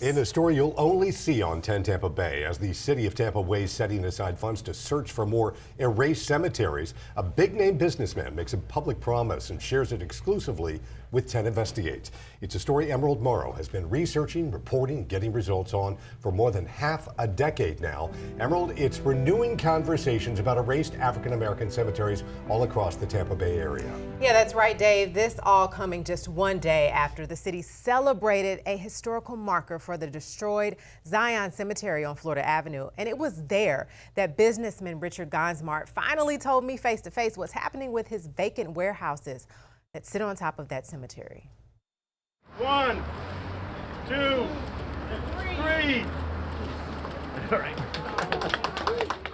In a story you'll only see on 10 Tampa Bay, as the city of Tampa Bay is setting aside funds to search for more erased cemeteries, a big-name businessman makes a public promise and shares it exclusively with 10 Investigates. It's a story Emerald Morrow has been researching, reporting, and getting results on for more than half a decade now. Emerald, it's renewing conversations about erased African-American cemeteries all across the Tampa Bay area. Yeah, that's right, Dave. This all coming just one day after the city celebrated a historical marker for the destroyed Zion Cemetery on Florida Avenue. And it was there that businessman Richard Gonzmart finally told me face to face what's happening with his vacant warehouses that sit on top of that cemetery. 1, 2, 3. All right.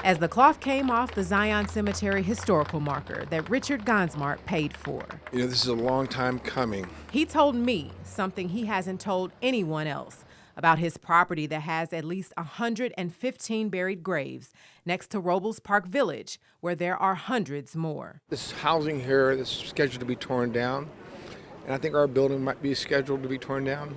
As the cloth came off the Zion Cemetery historical marker that Richard Gonzmart paid for. You know, this is a long time coming. He told me something he hasn't told anyone else about his property that has at least 115 buried graves next to Robles Park Village, where there are hundreds more. This housing here is scheduled to be torn down, and I think our building might be scheduled to be torn down,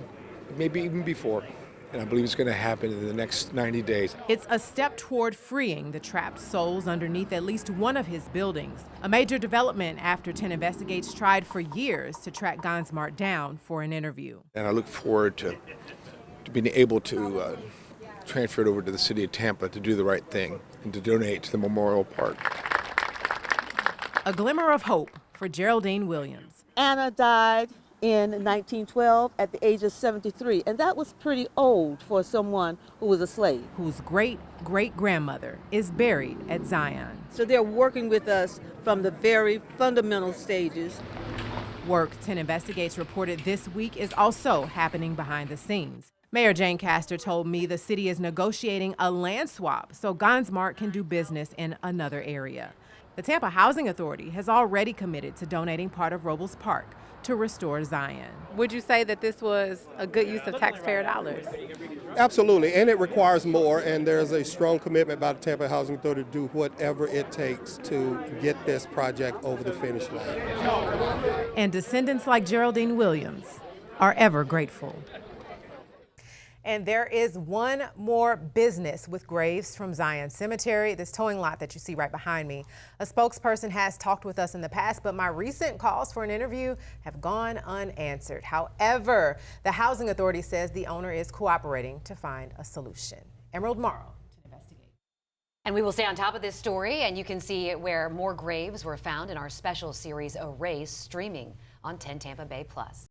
maybe even before. And I believe it's going to happen in the next 90 days. It's a step toward freeing the trapped souls underneath at least one of his buildings. A major development after 10 Investigates tried for years to track Gonzmart down for an interview. And I look forward to being able to transfer it over to the city of Tampa to do the right thing and to donate to the Memorial Park. A glimmer of hope for Geraldine Williams. Anna died in 1912 at the age of 73, and that was pretty old for someone who was a slave. Whose great-great-grandmother is buried at Zion. So they're working with us from the very fundamental stages. Work 10 Investigates reported this week is also happening behind the scenes. Mayor Jane Castor told me the city is negotiating a land swap so Gonzmart can do business in another area. The Tampa Housing Authority has already committed to donating part of Robles Park to restore Zion. Would you say that this was a good use of taxpayer dollars? Absolutely, and it requires more, and there's a strong commitment by the Tampa Housing Authority to do whatever it takes to get this project over the finish line. And descendants like Geraldine Williams are ever grateful. And there is one more business with graves from Zion Cemetery, this towing lot that you see right behind me. A spokesperson has talked with us in the past, but my recent calls for an interview have gone unanswered. However, the Housing Authority says the owner is cooperating to find a solution. Emerald Morrow to investigate. And we will stay on top of this story, and you can see where more graves were found in our special series, Erase, streaming on 10 Tampa Bay Plus.